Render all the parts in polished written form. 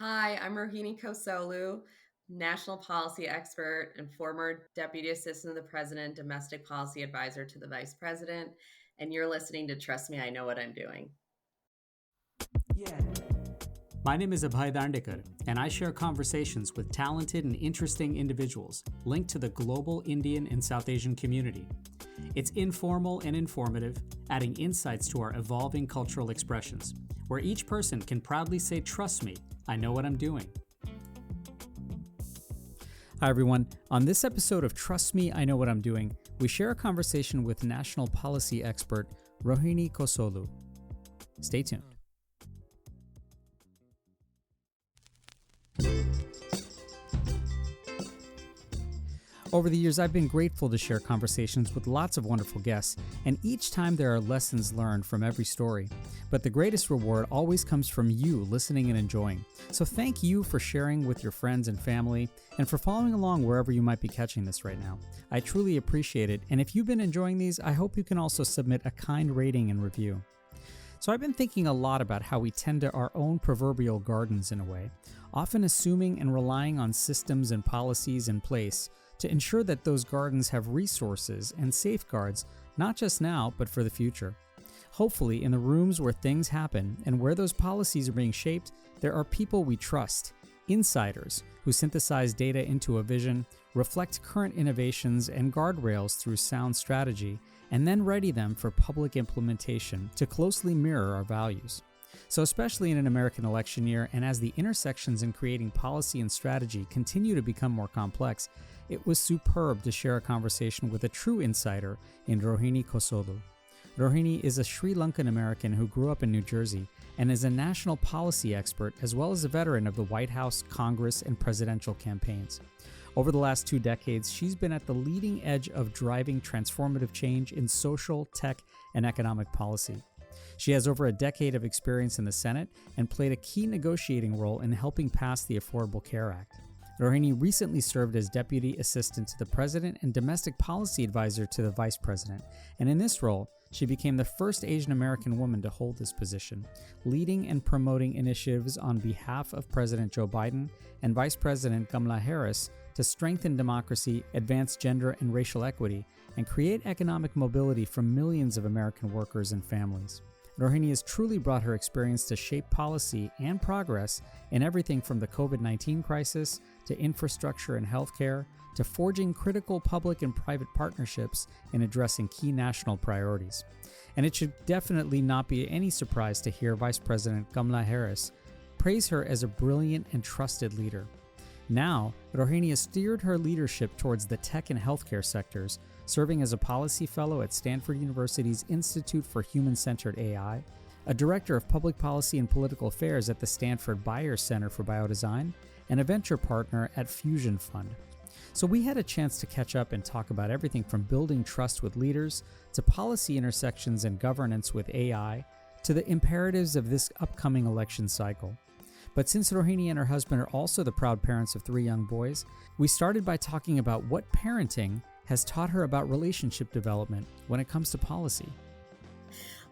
Hi, I'm Rohini Kosoglu, national policy expert and former Deputy Assistant to the President, Domestic Policy Advisor to the Vice President, and you're listening to Trust Me, I Know What I'm Doing. Yeah. My name is Abhay Dandekar, and I share conversations with talented and interesting individuals linked to the global Indian and South Asian community. It's informal and informative, adding insights to our evolving cultural expressions, where each person can proudly say, "Trust me, I know what I'm doing." Hi, everyone. On this episode of Trust Me, I Know What I'm Doing, we share a conversation with national policy expert Rohini Kosoglu. Stay tuned. Over the years, I've been grateful to share conversations with lots of wonderful guests, and each time there are lessons learned from every story. But the greatest reward always comes from you listening and enjoying. So thank you for sharing with your friends and family, and for following along wherever you might be catching this right now. I truly appreciate it, and if you've been enjoying these, I hope you can also submit a kind rating and review. So I've been thinking a lot about how we tend to our own proverbial gardens in a way, often assuming and relying on systems and policies in place to ensure that those gardens have resources and safeguards, not just now, but for the future. Hopefully, in the rooms where things happen and where those policies are being shaped, there are people we trust, insiders who synthesize data into a vision, reflect current innovations and guardrails through sound strategy, and then ready them for public implementation to closely mirror our values. So especially in an American election year, and as the intersections in creating policy and strategy continue to become more complex, it was superb to share a conversation with a true insider in Rohini Kosoglu. Rohini is a Sri Lankan American who grew up in New Jersey and is a national policy expert as well as a veteran of the White House, Congress, and presidential campaigns. Over the last 2 decades, she's been at the leading edge of driving transformative change in social, tech, and economic policy. She has over a decade of experience in the Senate and played a key negotiating role in helping pass the Affordable Care Act. Rohini recently served as Deputy Assistant to the President and Domestic Policy Advisor to the Vice President, and in this role, she became the first Asian American woman to hold this position, leading and promoting initiatives on behalf of President Joe Biden and Vice President Kamala Harris to strengthen democracy, advance gender and racial equity, and create economic mobility for millions of American workers and families. Rohini has truly brought her experience to shape policy and progress in everything from the COVID-19 crisis to infrastructure and healthcare to forging critical public and private partnerships in addressing key national priorities. And it should definitely not be any surprise to hear Vice President Kamala Harris praise her as a brilliant and trusted leader. Now, Rohini has steered her leadership towards the tech and healthcare sectors, serving as a policy fellow at Stanford University's Institute for Human-Centered AI, a director of public policy and political affairs at the Stanford Bayer Center for Biodesign, and a venture partner at Fusion Fund. So we had a chance to catch up and talk about everything from building trust with leaders to policy intersections and governance with AI to the imperatives of this upcoming election cycle. But since Rohini and her husband are also the proud parents of 3 young boys, we started by talking about what parenting has taught her about relationship development when it comes to policy.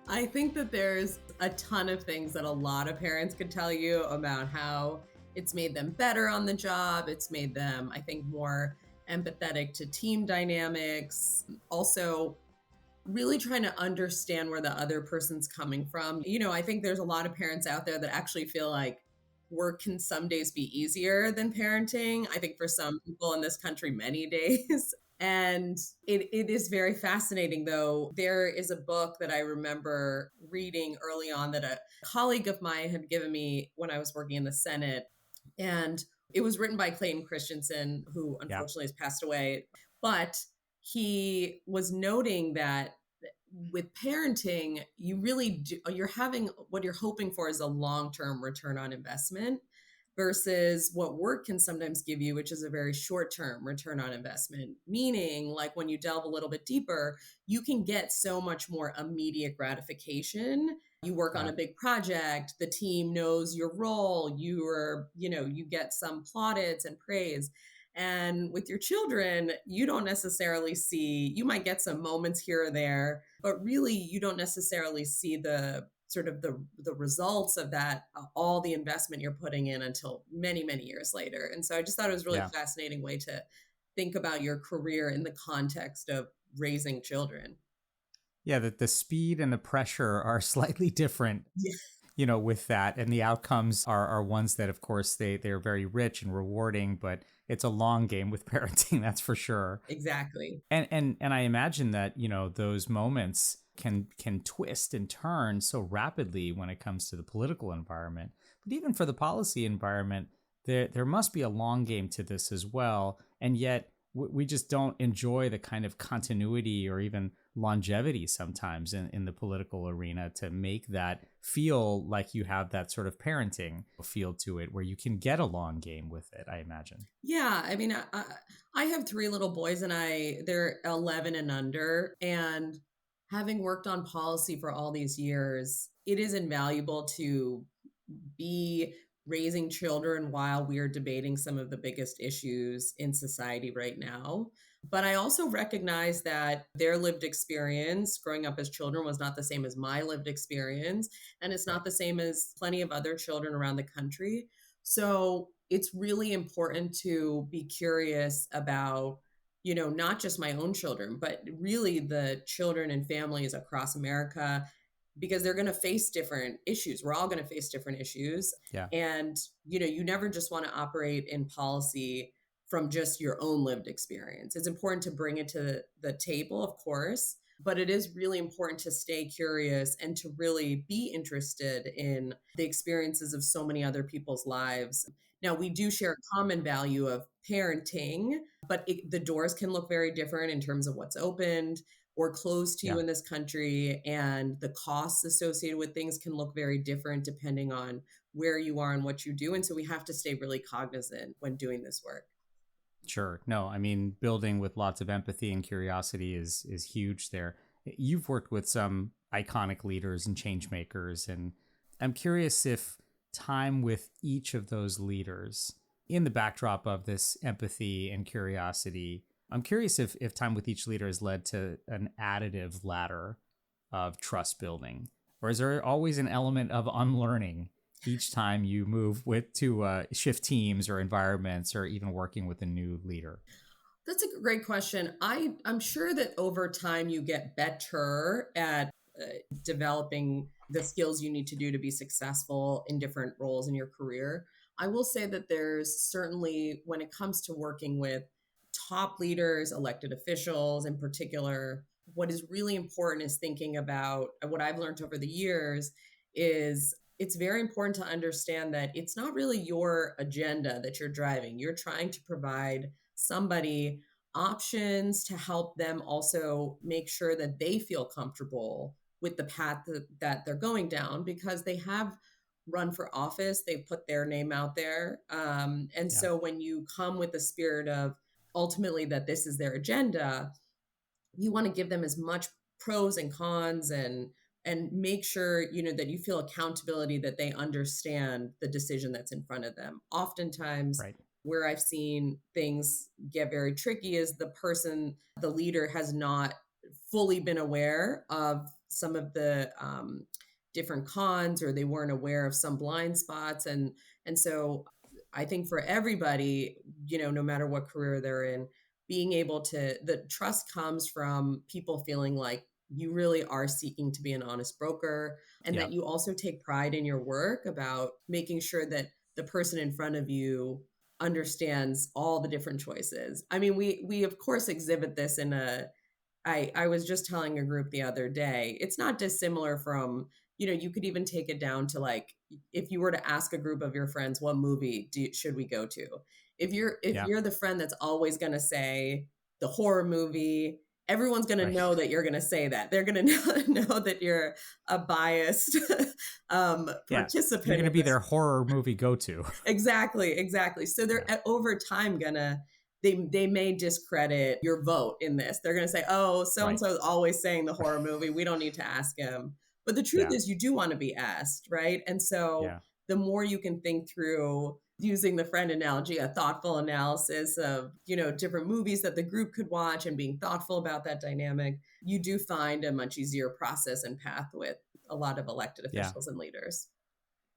I think that there's a ton of things that a lot of parents could tell you about how it's made them better on the job. It's made them, I think, more empathetic to team dynamics. Also, really trying to understand where the other person's coming from. I think there's a lot of parents out there that actually feel like work can some days be easier than parenting. I think for some people in this country, many days. And it is very fascinating, though. There is a book that I remember reading early on that a colleague of mine had given me when I was working in the Senate. And it was written by Clayton Christensen, who unfortunately has passed away. But he was noting that with parenting, you really do, you're having what you're hoping for is a long-term return on investment versus what work can sometimes give you, which is a very short-term return on investment. Meaning, like when you delve a little bit deeper, you can get so much more immediate gratification. You work on a big project, the team knows your role, you get some plaudits and praise. And with your children, you don't necessarily see, you might get some moments here or there, but really you don't necessarily see the sort of the results of that, all the investment you're putting in until many, many years later. And so I just thought it was a really Yeah. fascinating way to think about your career in the context of raising children. Yeah, that the speed and the pressure are slightly different, Yeah, with that. And the outcomes are ones that, of course, they're very rich and rewarding, but it's a long game with parenting, that's for sure. exactly. And I imagine that, those moments can twist and turn so rapidly when it comes to the political environment. But even for the policy environment, there must be a long game to this as well. And yet we just don't enjoy the kind of continuity or even longevity sometimes in the political arena to make that feel like you have that sort of parenting feel to it where you can get a long game with it, I imagine. Yeah, I mean, I have three little boys, and they're 11 and under. And having worked on policy for all these years, it is invaluable to be raising children while we are debating some of the biggest issues in society right now. But I also recognize that their lived experience growing up as children was not the same as my lived experience. And it's Right. not the same as plenty of other children around the country. So it's really important to be curious about, not just my own children, but really the children and families across America, because they're going to face different issues. We're all going to face different issues. Yeah. And, you never just want to operate in policy from just your own lived experience. It's important to bring it to the table, of course, but it is really important to stay curious and to really be interested in the experiences of so many other people's lives. Now, we do share a common value of parenting, but the doors can look very different in terms of what's opened or closed to you Yeah. in this country, and the costs associated with things can look very different depending on where you are and what you do. And so we have to stay really cognizant when doing this work. Sure. No, I mean, building with lots of empathy and curiosity is huge there. You've worked with some iconic leaders and change makers, and I'm curious if time with each of those leaders in the backdrop of this empathy and curiosity, I'm curious if time with each leader has led to an additive ladder of trust building, or is there always an element of unlearning each time you move with to shift teams or environments or even working with a new leader? That's a great question. I'm sure that over time you get better at developing the skills you need to do to be successful in different roles in your career. I will say that there's certainly, when it comes to working with top leaders, elected officials in particular, what is really important is thinking about what I've learned over the years is it's very important to understand that it's not really your agenda that you're driving. You're trying to provide somebody options to help them also make sure that they feel comfortable with the path that they're going down, because they have run for office, they've put their name out there. And Yeah. so when you come with the spirit of ultimately that this is their agenda, you want to give them as much pros and cons, and make sure that you feel accountability, that they understand the decision that's in front of them. Oftentimes Right. where I've seen things get very tricky is the leader has not fully been aware of some of the different cons, or they weren't aware of some blind spots. And so I think for everybody, no matter what career they're in, being able to the trust comes from people feeling like you really are seeking to be an honest broker, and Yeah. that you also take pride in your work about making sure that the person in front of you understands all the different choices. I mean, we of course exhibit this in a I was just telling a group the other day, it's not dissimilar from, you could even take it down to, like, if you were to ask a group of your friends, what movie should we go to? If Yeah. you're the friend that's always going to say the horror movie, everyone's going to Right. know that you're going to say that. They're going to know that you're a biased Yeah. You're participant going to in be this. their horror movie go to. Exactly, exactly. So Yeah. they're over time gonna they may discredit your vote in this. They're gonna say, "Oh, so and Right. so is always saying the horror movie. We don't need to ask him." But the truth Yeah. is, you do want to be asked, right? And so Yeah. the more you can think through, using the friend analogy, a thoughtful analysis of different movies that the group could watch, and being thoughtful about that dynamic, you do find a much easier process and path with a lot of elected Yeah. officials and leaders.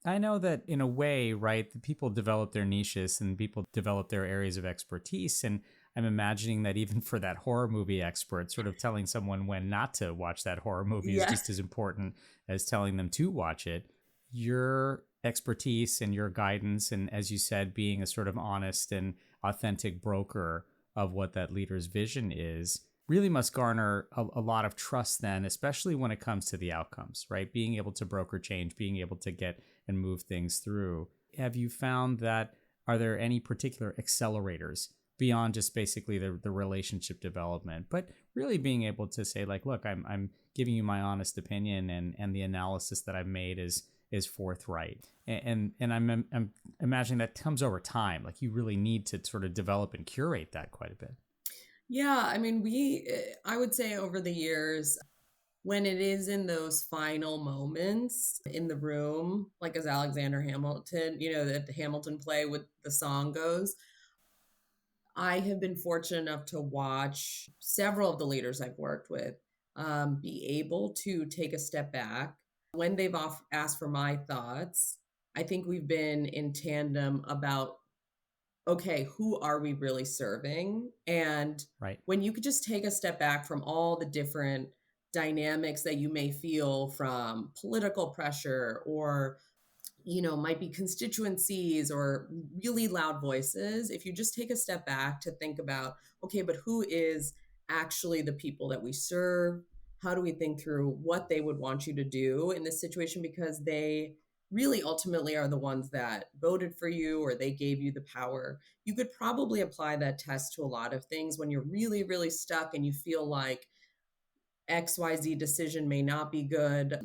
I know that in a way, right, the people develop their niches and people develop their areas of expertise. And I'm imagining that even for that horror movie expert, sort of telling someone when not to watch that horror movie is Yeah. just as important as telling them to watch it. Your expertise and your guidance, and as you said, being a sort of honest and authentic broker of what that leader's vision is, really must garner a lot of trust then, especially when it comes to the outcomes, right? Being able to broker change, being able to get and move things through. Have you found that, are there any particular accelerators beyond just basically the relationship development, but really being able to say like, look, I'm giving you my honest opinion, and the analysis that I've made is forthright. And I'm imagining that comes over time. Like you really need to sort of develop and curate that quite a bit. Yeah, I mean, I would say over the years, when it is in those final moments in the room, like as Alexander Hamilton, the Hamilton play with the song goes, I have been fortunate enough to watch several of the leaders I've worked with be able to take a step back when they've asked for my thoughts. I think we've been in tandem about, okay, who are we really serving? And Right. when you could just take a step back from all the different dynamics that you may feel from political pressure or might be constituencies or really loud voices. If you just take a step back to think about, okay, but who is actually the people that we serve? How do we think through what they would want you to do in this situation? Because they really ultimately are the ones that voted for you or they gave you the power. You could probably apply that test to a lot of things when you're really, really stuck and you feel like XYZ decision may not be good.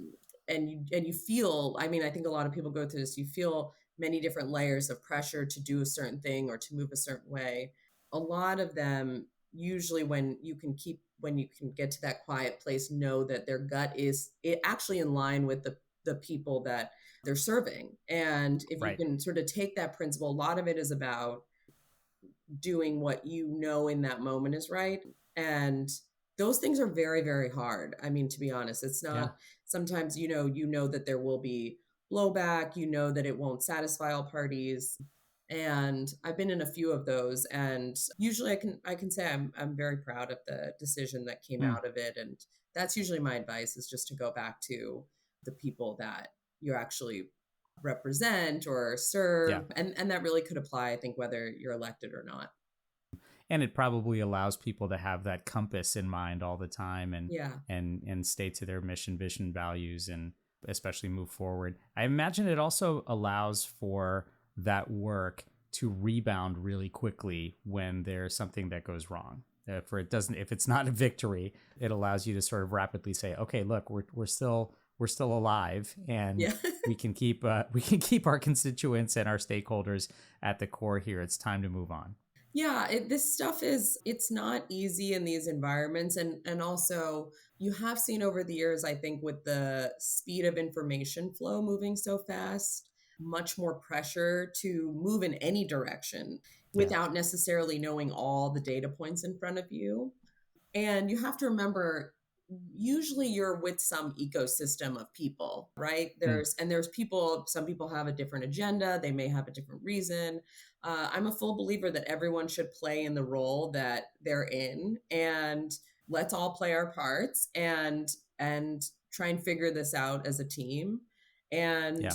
And you feel, I mean, I think a lot of people go through this, you feel many different layers of pressure to do a certain thing or to move a certain way. A lot of them, usually when you can get to that quiet place, know that their gut is actually in line with the people that they're serving. And if you Right. can sort of take that principle, a lot of it is about doing what you know in that moment is right. And those things are very, very hard. I mean, to be honest, it's Yeah. not sometimes, you know that there will be blowback, that it won't satisfy all parties. And I've been in a few of those. And usually I can say I'm very proud of the decision that came Mm. out of it. And that's usually my advice, is just to go back to the people that you actually represent or Yeah. serve. And that really could apply, I think, whether you're elected or not. And it probably allows people to have that compass in mind all the time, Yeah. and stay to their mission, vision, values, and especially move forward. I imagine it also allows for that work to rebound really quickly when there's something that goes wrong. If it's not a victory, it allows you to sort of rapidly say, okay, look, we're still alive, and Yeah. we can keep our constituents and our stakeholders at the core here. It's time to move on. Yeah, this stuff it's not easy in these environments. And also you have seen over the years, I think, with the speed of information flow moving so fast, much more pressure to move in any direction Yeah. without necessarily knowing all the data points in front of you. And you have to remember, usually you're with some ecosystem of people, right? Mm. There's people, some people have a different agenda, they may have a different reason. I'm a full believer that everyone should play in the role that they're in, and let's all play our parts and try and figure this out as a team. And Yeah.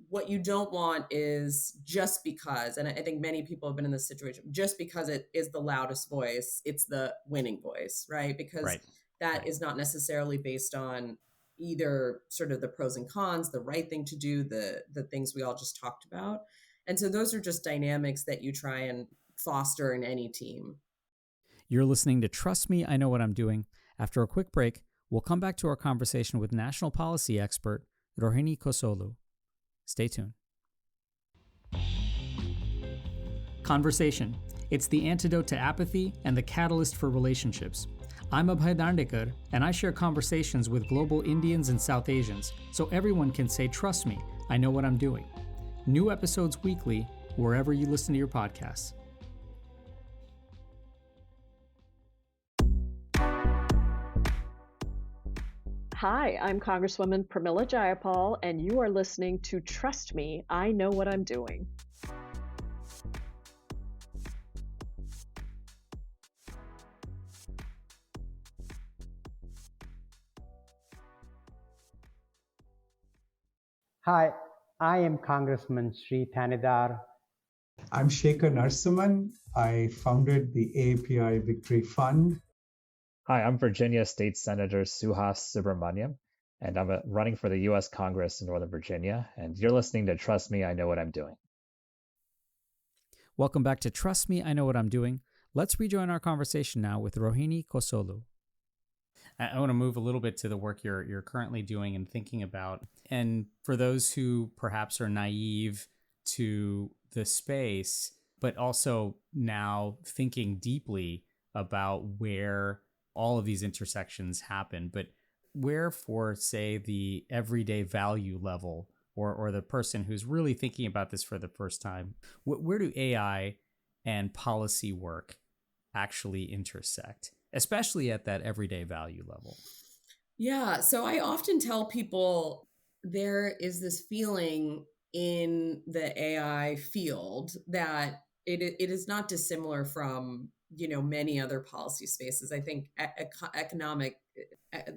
what you don't want is, just because, and I think many people have been in this situation, just because it is the loudest voice, it's the winning voice, right? Because Right. that Right. is not necessarily based on either sort of the pros and cons, the right thing to do, the things we all just talked about. And so those are just dynamics that you try and foster in any team. You're listening to Trust Me, I Know What I'm Doing. After a quick break, we'll come back to our conversation with national policy expert Rohini Kosoglu. Stay tuned. Conversation. It's the antidote to apathy and the catalyst for relationships. I'm Abhay Dandekar, and I share conversations with global Indians and South Asians, so everyone can say, trust me, I know what I'm doing. New episodes weekly, wherever you listen to your podcasts. Hi, I'm Congresswoman Pramila Jayapal, and you are listening to Trust Me, I Know What I'm Doing. Hi, I am Congressman Sri Thanidar. I'm Shekhar Narasimhan. I founded the AAPI Victory Fund. Hi, I'm Virginia State Senator Suhas Subramaniam, and I'm running for the U.S. Congress in Northern Virginia. And you're listening to Trust Me, I Know What I'm Doing. Welcome back to Trust Me, I Know What I'm Doing. Let's rejoin our conversation now with Rohini Kosoglu. I want to move a little bit to the work you're currently doing and thinking about. And for those who perhaps are naive to the space, but also now thinking deeply about where all of these intersections happen, but where for, say, the everyday value level or the person who's really thinking about this for the first time, where do AI and policy work actually intersect, especially at that everyday value level? Yeah. So I often tell people there is this feeling in the AI field that it is not dissimilar from, many other policy spaces. I think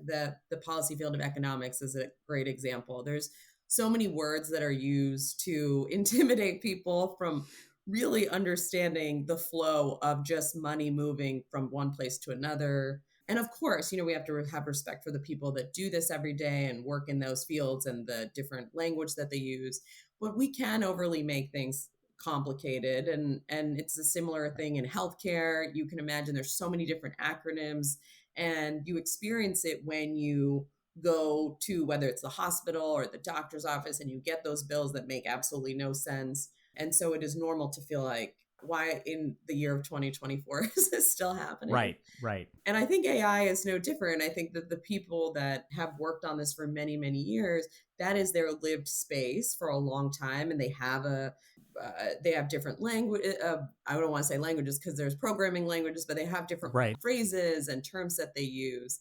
the policy field of economics is a great example. There's so many words that are used to intimidate people from really understanding the flow of just money moving from one place to another. And of course, we have to have respect for the people that do this every day and work in those fields and the different language that they use. But we can overly make things complicated, and it's a similar thing in healthcare. You can imagine there's so many different acronyms, and you experience it when you go to, whether it's the hospital or the doctor's office, and you get those bills that make absolutely no sense. And so it is normal to feel like, why in the year of 2024 is this still happening? Right. And I think AI is no different. I think that the people that have worked on this for many, many years, that is their lived space for a long time, and they have different language. I don't want to say languages because there's programming languages, but they have different Right. phrases and terms that they use.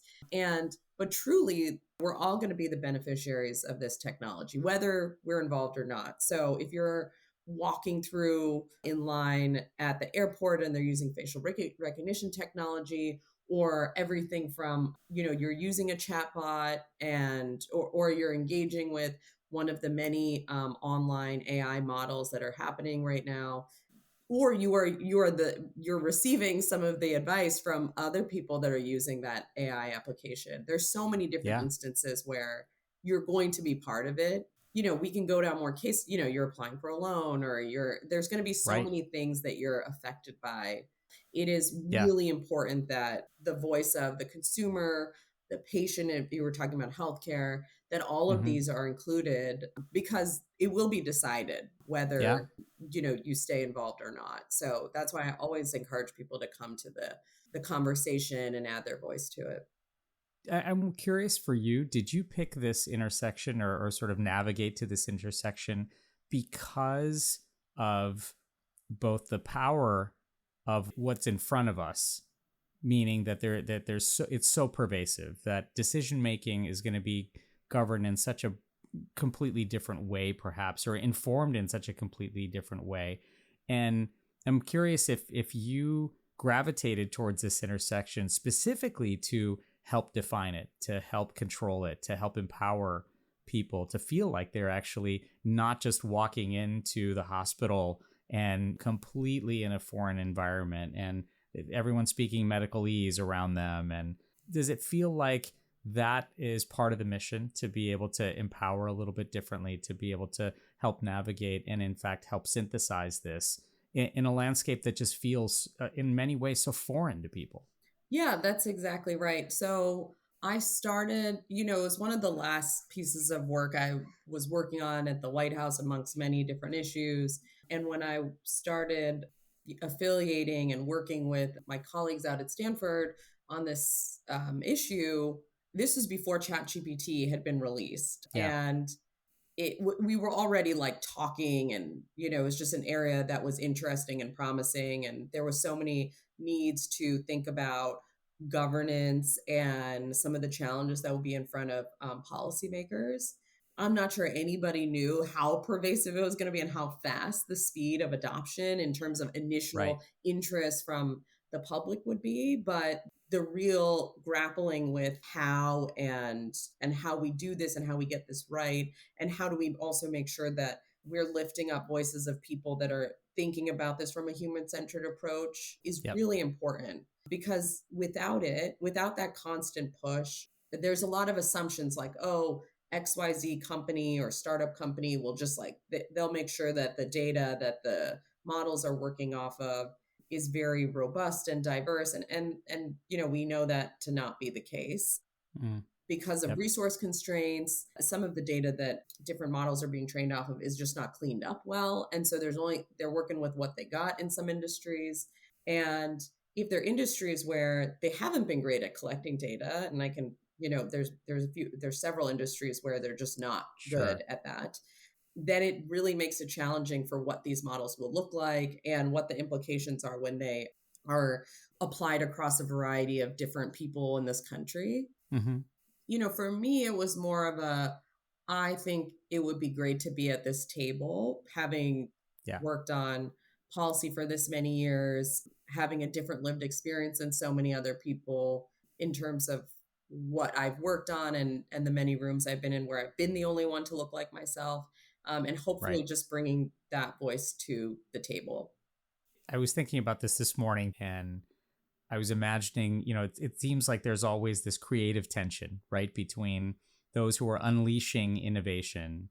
But truly, we're all going to be the beneficiaries of this technology, whether we're involved or not. So if you're walking through in line at the airport and they're using facial recognition technology, or everything from, you're using a chatbot or you're engaging with one of the many online AI models that are happening right now, or you're receiving some of the advice from other people that are using that AI application. There's so many different instances where you're going to be part of it. We can go down more case, you're applying for a loan, or there's going to be so many things that you're affected by. It is really important that the voice of the consumer, the patient, if you were talking about healthcare, that all of these are included, because it will be decided whether you stay involved or not. So that's why I always encourage people to come to the conversation and add their voice to it. I'm curious for you, did you pick this intersection or sort of navigate to this intersection because of both the power of what's in front of us, meaning that it's so pervasive that decision making is going to be governed in such a completely different way, perhaps, or informed in such a completely different way. And I'm curious if you gravitated towards this intersection specifically to help define it, to help control it, to help empower people to feel like they're actually not just walking into the hospital and completely in a foreign environment and everyone's speaking medicalese around them. And does it feel like that is part of the mission, to be able to empower a little bit differently, to be able to help navigate and in fact help synthesize this in a landscape that just feels in many ways so foreign to people? Yeah, that's exactly right. So I started, it was one of the last pieces of work I was working on at the White House amongst many different issues. And when I started affiliating and working with my colleagues out at Stanford on this issue, this was before ChatGPT had been released. And we were already like talking, and it was just an area that was interesting and promising, and there was so many needs to think about governance and some of the challenges that will be in front of policymakers. I'm not sure anybody knew how pervasive it was going to be and how fast the speed of adoption in terms of initial interest from the public would be, but the real grappling with how and how we do this and how we get this right, and how do we also make sure that we're lifting up voices of people that are thinking about this from a human-centered approach is really important. Because without it, without that constant push, there's a lot of assumptions like, oh, XYZ company or startup company will just like, they'll make sure that the data that the models are working off of is very robust and diverse. And we know that to not be the case because of resource constraints. Some of the data that different models are being trained off of is just not cleaned up well. And so they're working with what they got in some industries. And if there are industries where they haven't been great at collecting data, and I can, there's several industries where they're just not good at that, then it really makes it challenging for what these models will look like and what the implications are when they are applied across a variety of different people in this country. For me, it was more of I think it would be great to be at this table, having worked on policy for this many years, having a different lived experience than so many other people in terms of what I've worked on and the many rooms I've been in where I've been the only one to look like myself, and hopefully just bringing that voice to the table. I was thinking about this morning, and I was imagining, it seems like there's always this creative tension, right, between those who are unleashing innovation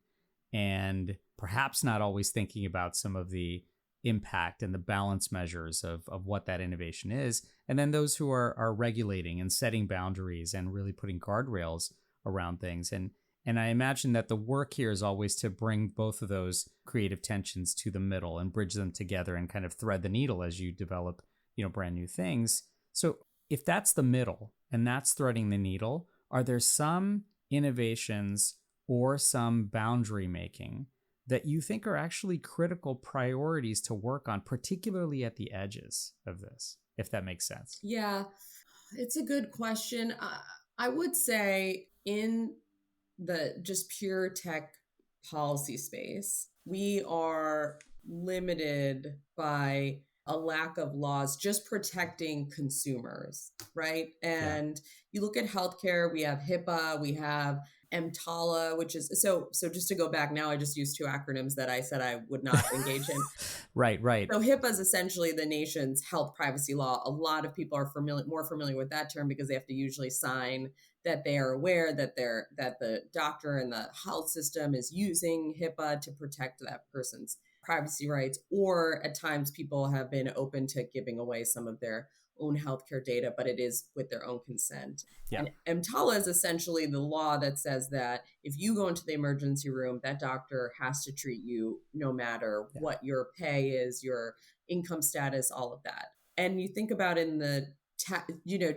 and perhaps not always thinking about some of the impact and the balance measures of what that innovation is, and then those who are regulating and setting boundaries and really putting guardrails around things. And I imagine that the work here is always to bring both of those creative tensions to the middle and bridge them together and kind of thread the needle as you develop brand new things. So if that's the middle and that's threading the needle, are there some innovations or some boundary making that you think are actually critical priorities to work on, particularly at the edges of this, if that makes sense? Yeah, it's a good question. I would say in the just pure tech policy space, we are limited by a lack of laws just protecting consumers, right? And you look at healthcare, we have HIPAA, we have EMTALA, which is so just to go back now, I just used two acronyms that I said I would not engage in. Right. So HIPAA is essentially the nation's health privacy law. A lot of people are more familiar with that term because they have to usually sign that they are aware that the doctor and the health system is using HIPAA to protect that person's privacy rights, or at times people have been open to giving away some of their own healthcare data, but it is with their own consent. And EMTALA is essentially the law that says that if you go into the emergency room, that doctor has to treat you no matter what your pay is, your income status, all of that. And you think about in the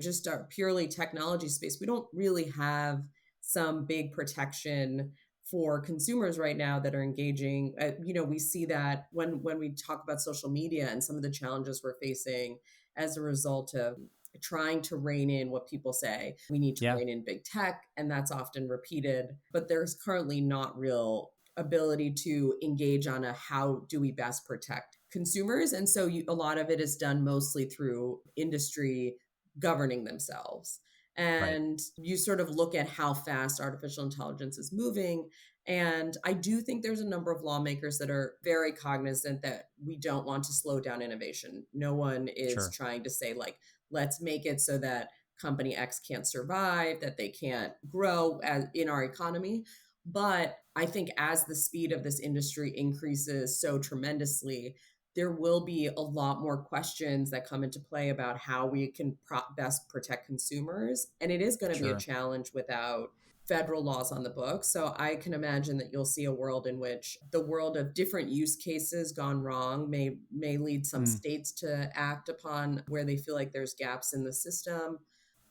just a purely technology space, we don't really have some big protection for consumers right now that are engaging. We see that when we talk about social media and some of the challenges we're facing as a result of trying to rein in what people say. We need to rein in big tech, and that's often repeated. But there's currently not real ability to engage on how do we best protect consumers. And so a lot of it is done mostly through industry governing themselves. And you sort of look at how fast artificial intelligence is moving. And I do think there's a number of lawmakers that are very cognizant that we don't want to slow down innovation. No one is trying to say, like, let's make it so that company X can't survive, that they can't grow in our economy. But I think as the speed of this industry increases so tremendously, there will be a lot more questions that come into play about how we can best protect consumers. And it is going to be a challenge without federal laws on the books. So I can imagine that you'll see a world in which the world of different use cases gone wrong may lead some states to act upon where they feel like there's gaps in the system.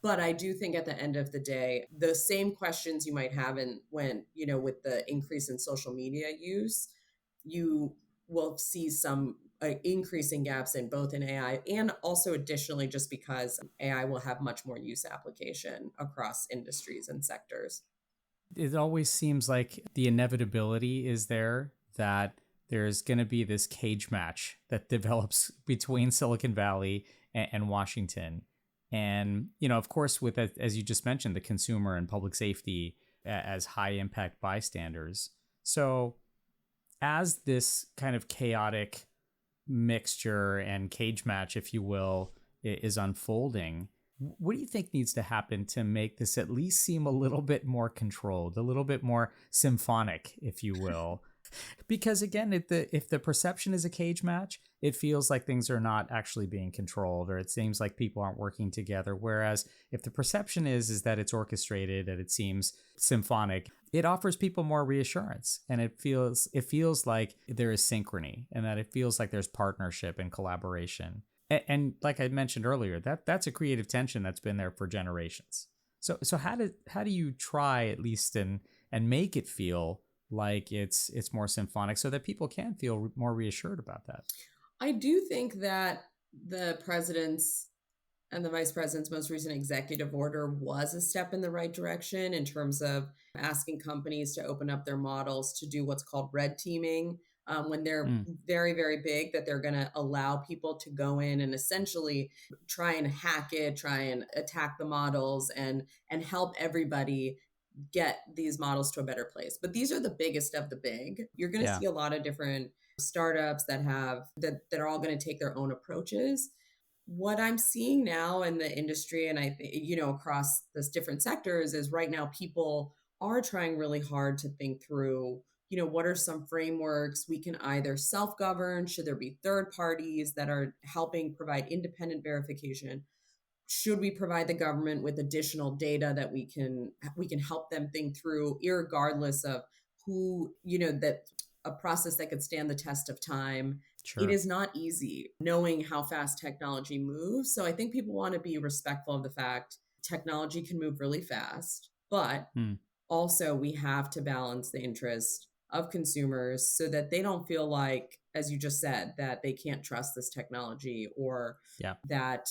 But I do think at the end of the day, the same questions you might have when with the increase in social media use, you will see some increasing gaps in both in AI and also additionally just because AI will have much more use application across industries and sectors. It always seems like the inevitability is there that there's going to be this cage match that develops between Silicon Valley and Washington. And, of course, with, as you just mentioned, the consumer and public safety as high impact bystanders. So, as this kind of chaotic mixture and cage match, if you will, is unfolding, what do you think needs to happen to make this at least seem a little bit more controlled, a little bit more symphonic, if you will? Because again, if the perception is a cage match, it feels like things are not actually being controlled, or it seems like people aren't working together. Whereas if the perception is that it's orchestrated and it seems symphonic, it offers people more reassurance, and it feels like there is synchrony, and that it feels like there's partnership and collaboration. And like I mentioned earlier, that's a creative tension that's been there for generations. So how do you try at least and make it feel like it's more symphonic so that people can feel more reassured about that? I do think that the president's and the vice president's most recent executive order was a step in the right direction in terms of asking companies to open up their models to do what's called red teaming. When they're very, very big, that they're going to allow people to go in and essentially try and hack it, try and attack the models and help everybody get these models to a better place. But these are the biggest of the big. You're going to see a lot of different startups that are all going to take their own approaches. What I'm seeing now in the industry, and I think, across this different sectors, is right now people are trying really hard to think through, what are some frameworks we can either self-govern? Should there be third parties that are helping provide independent verification? Should we provide the government with additional data that we can help them think through, irregardless of who, that a process that could stand the test of time? Sure. It is not easy knowing how fast technology moves. So I think people want to be respectful of the fact technology can move really fast, but also we have to balance the interest of consumers so that they don't feel like, as you just said, that they can't trust this technology, or that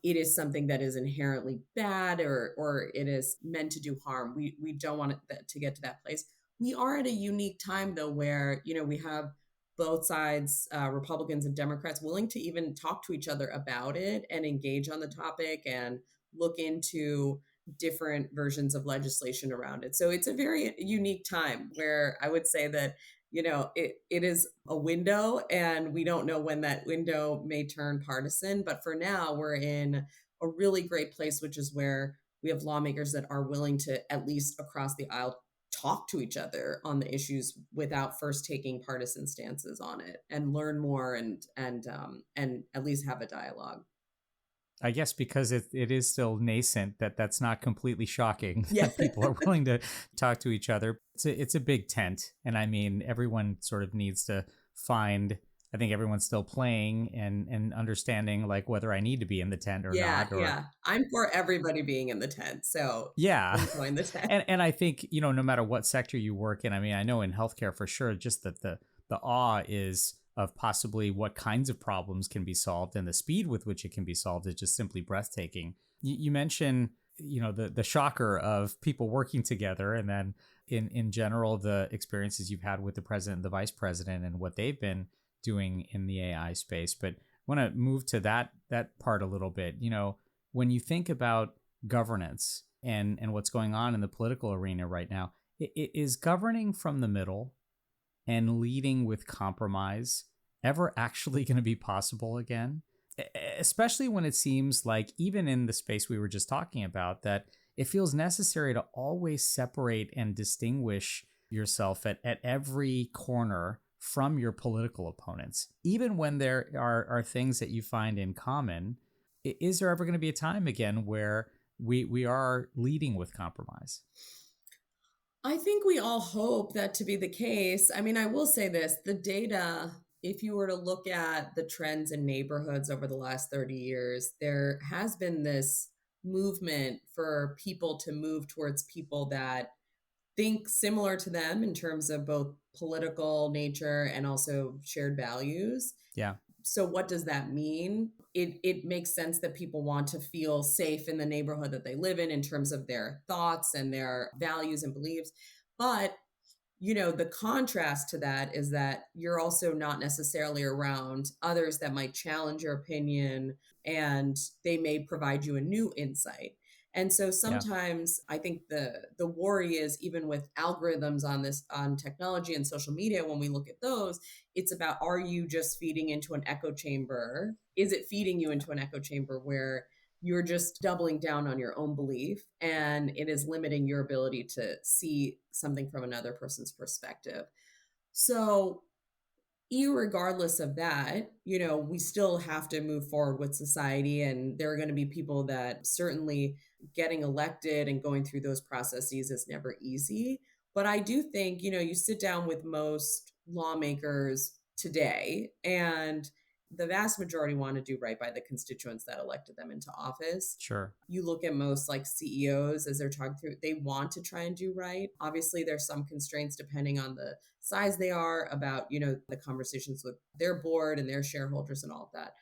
it is something that is inherently bad, or it is meant to do harm. We don't want it to get to that place. We are at a unique time, though, where, we have both sides, Republicans and Democrats, willing to even talk to each other about it and engage on the topic and look into different versions of legislation around it. So it's a very unique time where I would say that, it is a window, and we don't know when that window may turn partisan. But for now, we're in a really great place, which is where we have lawmakers that are willing to, at least across the aisle, talk to each other on the issues without first taking partisan stances on it, and learn more and at least have a dialogue. I guess because it is still nascent, that's not completely shocking Yeah. that people are willing to talk to each other. It's a big tent. And I mean, everyone sort of needs to find, I think everyone's still playing and understanding like whether I need to be in the tent or not. Yeah. I'm for everybody being in the tent. So join the tent. And I think, no matter what sector you work in, I mean, I know in healthcare for sure, just that the awe is of possibly what kinds of problems can be solved, and the speed with which it can be solved is just simply breathtaking. You mentioned, the shocker of people working together, and then in general, the experiences you've had with the president and the vice president and what they've been doing in the AI space. But I want to move to that part a little bit. When you think about governance and what's going on in the political arena right now, is governing from the middle and leading with compromise ever actually going to be possible again? Especially when it seems like, even in the space we were just talking about, that it feels necessary to always separate and distinguish yourself at every corner from your political opponents, even when there are things that you find in common. Is there ever going to be a time again where we are leading with compromise? I think we all hope that to be the case. I mean, I will say this, the data, if you were to look at the trends in neighborhoods over the last 30 years, there has been this movement for people to move towards people that think similar to them in terms of both political nature and also shared values. Yeah. So what does that mean? It makes sense that people want to feel safe in the neighborhood that they live in terms of their thoughts and their values and beliefs. But the contrast to that is that you're also not necessarily around others that might challenge your opinion, and they may provide you a new insight. And so Yeah, sometimes I think the worry is, even with algorithms on technology and social media, when we look at those, it's about, are you just feeding into an echo chamber? Is it feeding you into an echo chamber where you're just doubling down on your own belief, and it is limiting your ability to see something from another person's perspective? So irregardless of that, we still have to move forward with society. And there are going to be people that, certainly getting elected and going through those processes is never easy. But I do think, you sit down with most lawmakers today, and the vast majority want to do right by the constituents that elected them into office. sure. You look at most like CEOs as they're talking through, they want to try and do right. Obviously, there's some constraints depending on the size they are, about, the conversations with their board and their shareholders and all of that.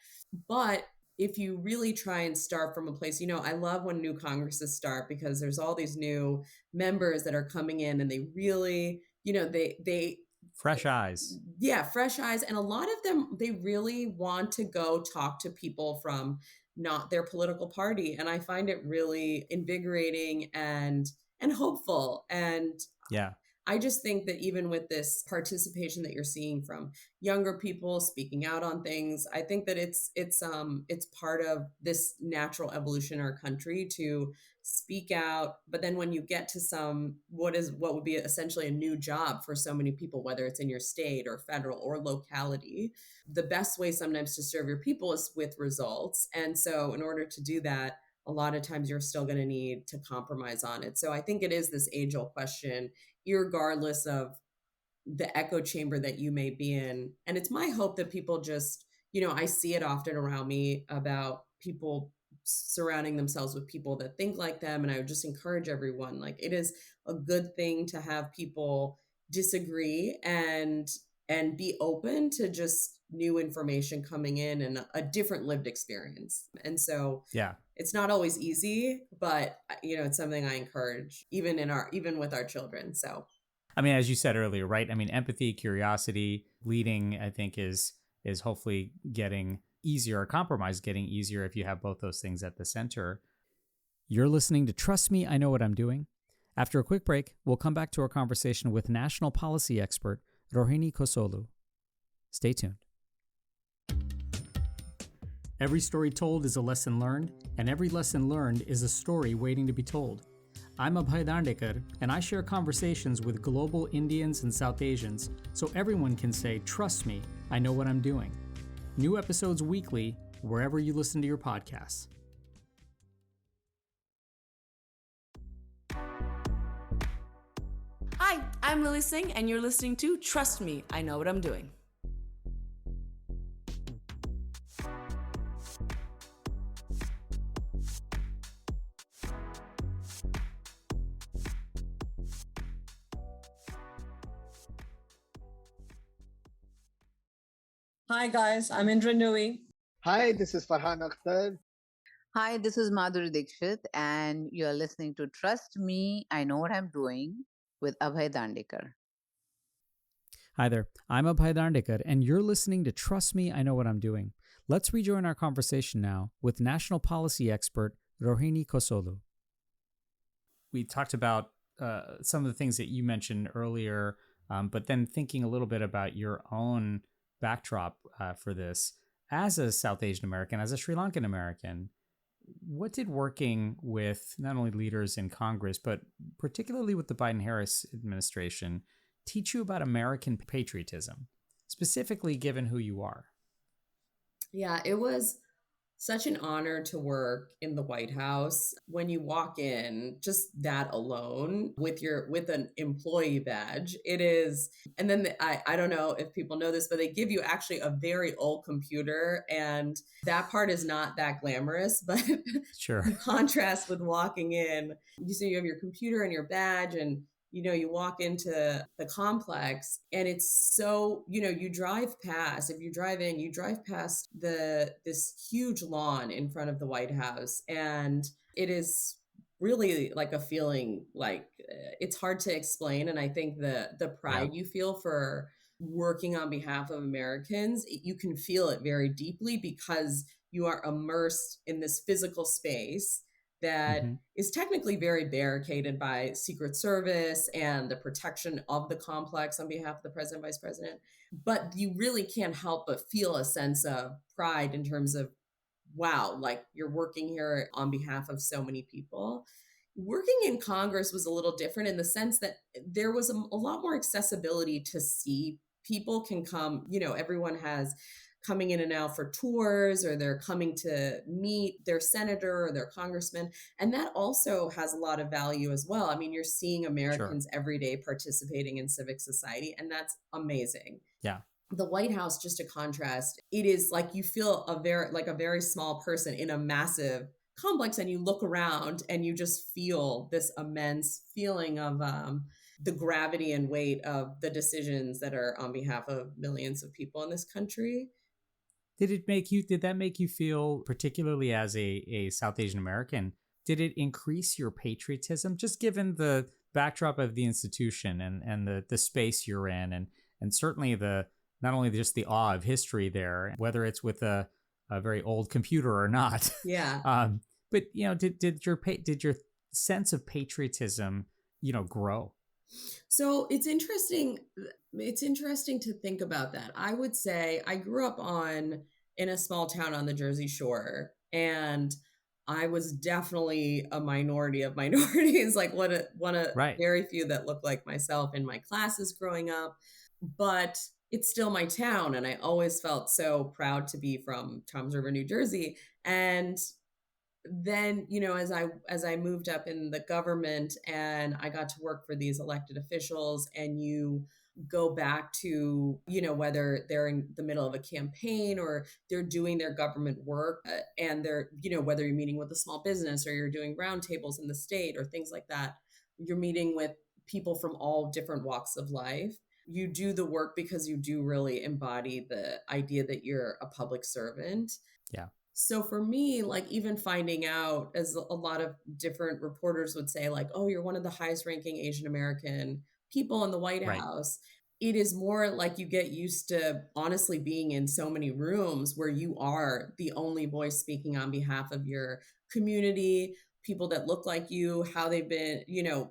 But if you really try and start from a place, I love when new Congresses start, because there's all these new members that are coming in, and they really, they Fresh eyes. yeah, fresh eyes. And a lot of them, they really want to go talk to people from not their political party. And I find it really invigorating and hopeful. And Yeah, I just think that even with this participation that you're seeing from younger people speaking out on things, I think that it's part of this natural evolution in our country to speak out. But then when you get to what would be essentially a new job for so many people, whether it's in your state or federal or locality, the best way sometimes to serve your people is with results. And so in order to do that, a lot of times you're still going to need to compromise on it. So I think it is this age-old question, regardless of the echo chamber that you may be in. And it's my hope that people just, I see it often around me, about people surrounding themselves with people that think like them. And I would just encourage everyone, like, it is a good thing to have people disagree and be open to just new information coming in and a different lived experience. And so yeah. it's not always easy, but it's something I encourage, even with our children. So I mean, as you said earlier, right? I mean, empathy, curiosity, leading, I think is hopefully getting easier, or compromise getting easier if you have both those things at the center. You're listening to Trust Me, I Know What I'm Doing. After a quick break, we'll come back to our conversation with national policy expert Rohini Kosoglu. Stay tuned. Every story told is a lesson learned, and every lesson learned is a story waiting to be told. I'm Abhay Dandekar, and I share conversations with global Indians and South Asians so everyone can say, trust me, I know what I'm doing. New episodes weekly, wherever you listen to your podcasts. Hi, I'm Lily Singh, and you're listening to Trust Me, I Know What I'm Doing. Hi guys, I'm Indra Nui. Hi, this is Farhan Akhtar. Hi, this is Madhuri Dixit, and you're listening to Trust Me, I Know What I'm Doing with Abhay Dandekar. Hi there, I'm Abhay Dandekar, and you're listening to Trust Me, I Know What I'm Doing. Let's rejoin our conversation now with national policy expert Rohini Kosoglu. We talked about some of the things that you mentioned earlier, but then thinking a little bit about your own backdrop for this. As a South Asian American, as a Sri Lankan American, what did working with not only leaders in Congress, but particularly with the Biden-Harris administration, teach you about American patriotism, specifically given who you are? Yeah, it was such an honor to work in the White House. When you walk in, just that alone with an employee badge, it is. And then I don't know if people know this, but they give you actually a very old computer, and that part is not that glamorous. But Sure. in contrast with walking in, you have your computer and your badge, and you walk into the complex and it's so, you drive past, if you drive in, you drive past this huge lawn in front of the White House. And it is really like a feeling like it's hard to explain. And I think the Yeah. pride you feel for working on behalf of Americans, you can feel it very deeply because you are immersed in this physical space that is technically very barricaded by Secret Service and the protection of the complex on behalf of the president, vice president. But you really can't help but feel a sense of pride in terms of, wow, like you're working here on behalf of so many people. Working in Congress was a little different in the sense that there was a lot more accessibility to see. People can come, everyone has coming in and out for tours, or they're coming to meet their senator or their congressman. And that also has a lot of value as well. I mean, you're seeing Americans every day participating in civic society, and that's amazing. Yeah. The White House, just a contrast, it is like you feel a very small person in a massive complex, and you look around and you just feel this immense feeling of the gravity and weight of the decisions that are on behalf of millions of people in this country. Did that make you feel, particularly as a South Asian American, did it increase your patriotism, just given the backdrop of the institution and the space you're in, and certainly not only just the awe of history there, whether it's with a very old computer or not. Yeah. But did your sense of patriotism grow? So it's interesting. It's interesting to think about that. I would say I grew up in a small town on the Jersey Shore, and I was definitely a minority of minorities, like one of very few that looked like myself in my classes growing up. But it's still my town, and I always felt so proud to be from Toms River, New Jersey. And then, as I moved up in the government and I got to work for these elected officials, and you go back to, whether they're in the middle of a campaign or they're doing their government work, and they're, whether you're meeting with a small business or you're doing roundtables in the state or things like that, you're meeting with people from all different walks of life. You do the work because you do really embody the idea that you're a public servant. Yeah. So for me, like, even finding out, as a lot of different reporters would say, like, oh, you're one of the highest ranking Asian American people in the White House. It is more like you get used to honestly being in so many rooms where you are the only voice speaking on behalf of your community, people that look like you, how they've been,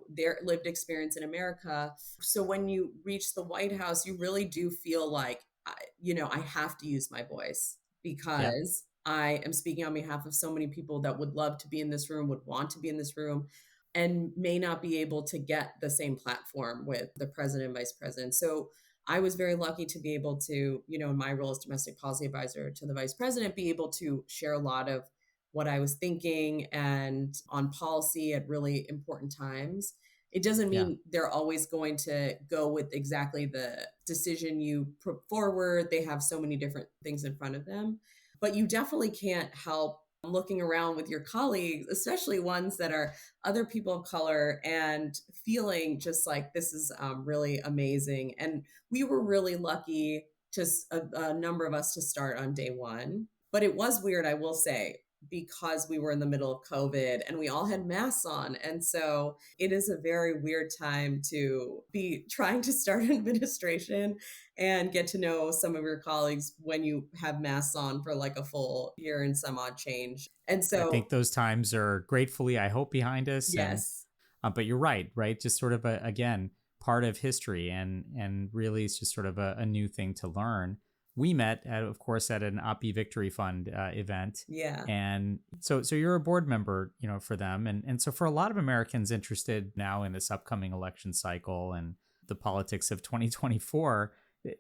their lived experience in America. So when you reach the White House, you really do feel like, I have to use my voice because I am speaking on behalf of so many people that would love to be in this room, would want to be in this room, and may not be able to get the same platform with the president and vice president. So I was very lucky to be able to, in my role as domestic policy advisor to the vice president, be able to share a lot of what I was thinking and on policy at really important times. It doesn't mean they're always going to go with exactly the decision you put forward. They have so many different things in front of them. But you definitely can't help looking around with your colleagues, especially ones that are other people of color, and feeling just like this is really amazing. And we were really lucky, just a number of us, to start on day one. But it was weird, I will say, because we were in the middle of COVID and we all had masks on. And so it is a very weird time to be trying to start an administration and get to know some of your colleagues when you have masks on for like a full year and some odd change. And so I think those times are gratefully, I hope, behind us. Yes. But you're right? Just sort of again, part of history, and really it's just sort of a new thing to learn. We met, of course, at an Oppie Victory Fund event. Yeah. And so you're a board member, for them. And so for a lot of Americans interested now in this upcoming election cycle and the politics of 2024,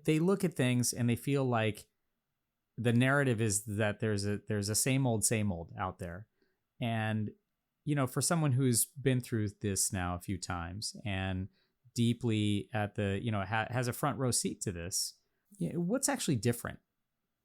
they look at things and they feel like the narrative is that there's a same old out there. And, for someone who's been through this now a few times and deeply at the, has a front row seat to this, what's actually different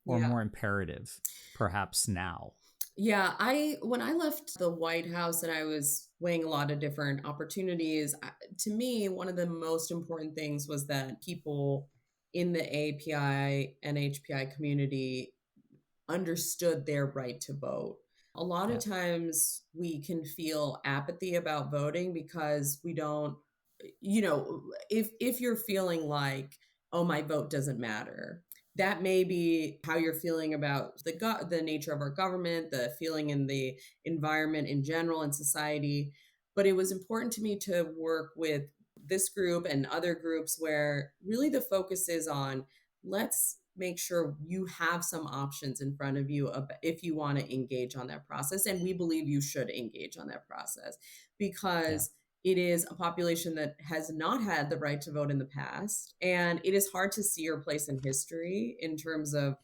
or more imperative perhaps now? Yeah, when I left the White House and I was weighing a lot of different opportunities, to me, one of the most important things was that people in the API and HPI community understood their right to vote. A lot of Yeah. times we can feel apathy about voting because we don't, if you're feeling like, oh, my vote doesn't matter, that may be how you're feeling about the nature of our government, the feeling in the environment in general in society. But it was important to me to work with this group and other groups where really the focus is on, let's make sure you have some options in front of you if you want to engage on that process. And we believe you should engage on that process Yeah. because it is a population that has not had the right to vote in the past. And it is hard to see your place in history in terms of,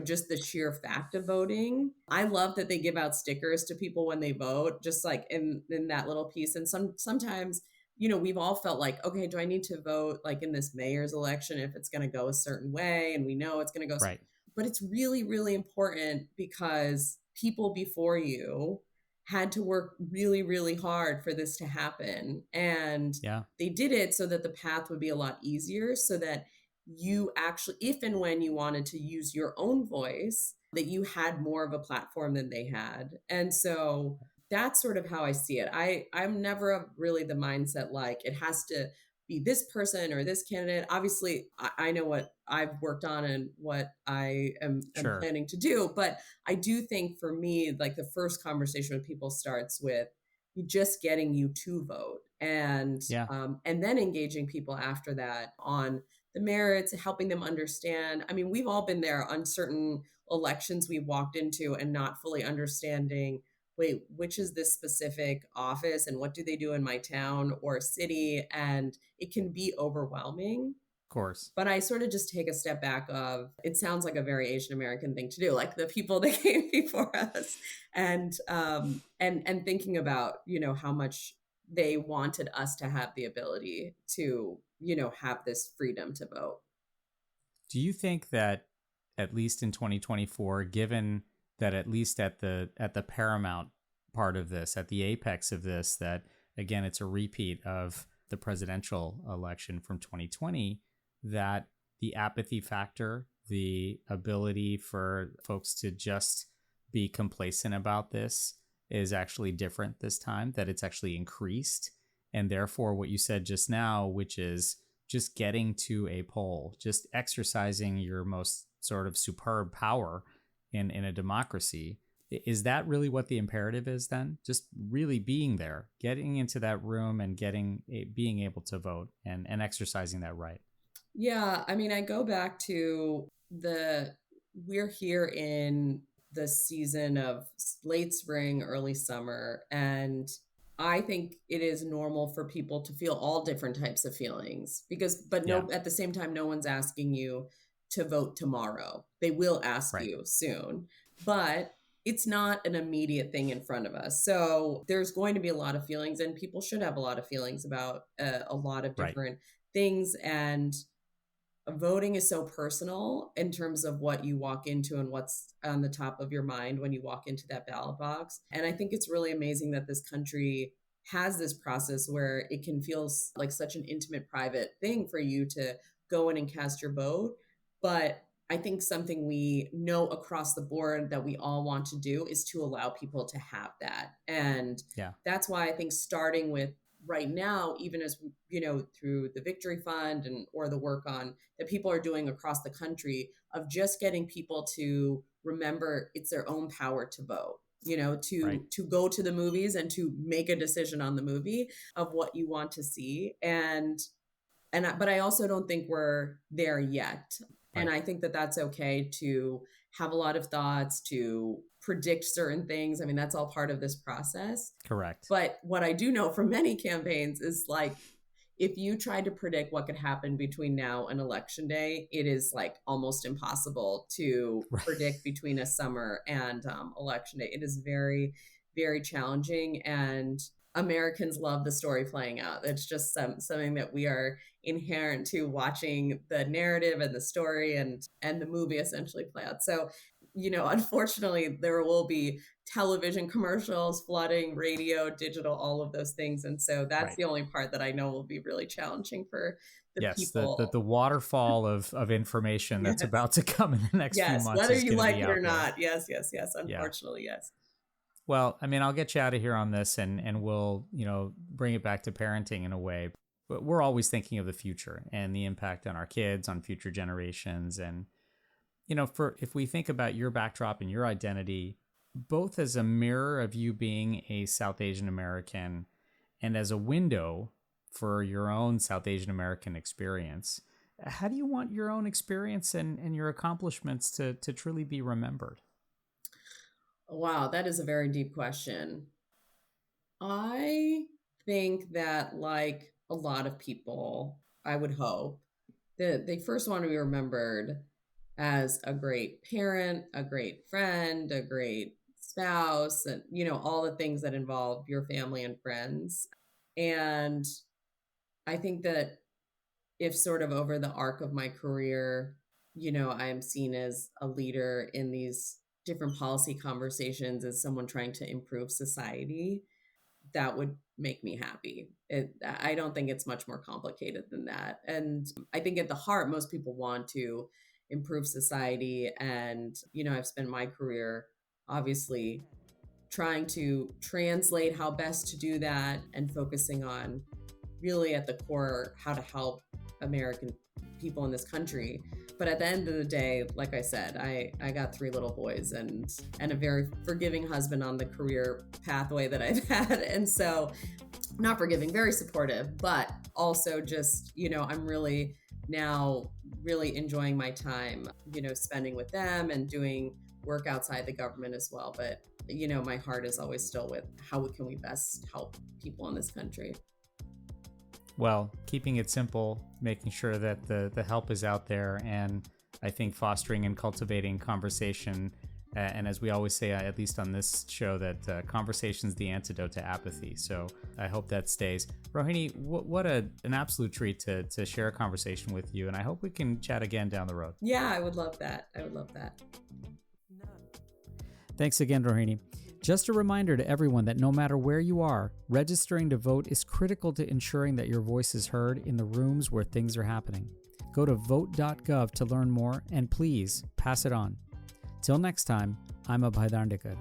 just the sheer fact of voting. I love that they give out stickers to people when they vote, just like in that little piece. And sometimes, we've all felt like, okay, do I need to vote like in this mayor's election if it's going to go a certain way? And we know it's going to go, Right. but it's really, really important because people before you had to work really, really hard for this to happen. And Yeah. they did it so that the path would be a lot easier, so that you actually, if and when you wanted to use your own voice, that you had more of a platform than they had. And so that's sort of how I see it. I'm never of really the mindset like it has to be this person or this candidate. Obviously, I know what I've worked on and what I am Sure. planning to do, but I do think for me, like the first conversation with people starts with just getting you to vote, Yeah. and then engaging people after that on the merits, helping them understand. I mean, we've all been there on certain elections we walked into and not fully understanding, wait, which is this specific office and what do they do in my town or city? And it can be overwhelming. Of course. But I sort of just take a step back of, it sounds like a very Asian American thing to do, like the people that came before us, and thinking about, how much they wanted us to have the ability to, have this freedom to vote. Do you think that at least in 2024, given that at least at the paramount part of this, at the apex of this, that again it's a repeat of the presidential election from 2020, that the apathy factor, the ability for folks to just be complacent about this is actually different this time, that it's actually increased, and therefore what you said just now, which is just getting to a poll, just exercising your most sort of superb power in a democracy. Is that really what the imperative is then? Just really being there, getting into that room and being able to vote and exercising that right. Yeah, I mean, I go back to we're here in the season of late spring, early summer, and I think it is normal for people to feel all different types of feelings but Yeah. no, at the same time, no one's asking you to vote tomorrow. They will ask Right. you soon, but it's not an immediate thing in front of us. So there's going to be a lot of feelings, and people should have a lot of feelings about a lot of Right. different things. And voting is so personal in terms of what you walk into and what's on the top of your mind when you walk into that ballot box. And I think it's really amazing that this country has this process where it can feel like such an intimate, private thing for you to go in and cast your vote. But I think something we know across the board that we all want to do is to allow people to have that. And Yeah. that's why I think starting with right now, even as through the Victory Fund or the work on that people are doing across the country, of just getting people to remember it's their own power to vote, Right. to go to the movies and to make a decision on the movie of what you want to see. But I also don't think we're there yet. And Right. I think that that's okay to have a lot of thoughts, to predict certain things. I mean, that's all part of this process. Correct. But what I do know from many campaigns is like, if you tried to predict what could happen between now and election day, it is like almost impossible to Right. predict between a summer and election day. It is very, very challenging. And Americans love the story playing out. It's just something that we are inherent to watching the narrative and the story and the movie essentially play out. So unfortunately, there will be television commercials, flooding, radio, digital, all of those things. And so that's the only part that I know will be really challenging for the people. The waterfall of information that's about to come in the next few months whether is you going to like be it out or there. not. Yes. Unfortunately, yes. Well, I mean, I'll get you out of here on this and we'll, bring it back to parenting in a way. But we're always thinking of the future and the impact on our kids, on future generations. And, if we think about your backdrop and your identity, both as a mirror of you being a South Asian American and as a window for your own South Asian American experience, how do you want your own experience and your accomplishments to truly be remembered? Wow, that is a very deep question. I think that, like a lot of people, I would hope that they first want to be remembered as a great parent, a great friend, a great spouse, and, all the things that involve your family and friends. And I think that if sort of over the arc of my career, I am seen as a leader in these different policy conversations, as someone trying to improve society, that would make me happy. I don't think it's much more complicated than that. And I think at the heart, most people want to improve society. And, I've spent my career obviously trying to translate how best to do that and focusing on really at the core how to help American people in this country. But at the end of the day, like I said, I got 3 little boys and a very forgiving husband on the career pathway that I've had. And so not forgiving, very supportive, but also just, I'm really now really enjoying my time, spending with them and doing work outside the government as well. But, my heart is always still with how can we best help people in this country. Well, keeping it simple, making sure that the help is out there, and I think fostering and cultivating conversation. And as we always say, at least on this show, that conversation's the antidote to apathy. So I hope that stays. Rohini, what an absolute treat to share a conversation with you. And I hope we can chat again down the road. Yeah, I would love that. Thanks again, Rohini. Just a reminder to everyone that no matter where you are, registering to vote is critical to ensuring that your voice is heard in the rooms where things are happening. Go to vote.gov to learn more, and please pass it on. Till next time, I'm Abhay Dandekar.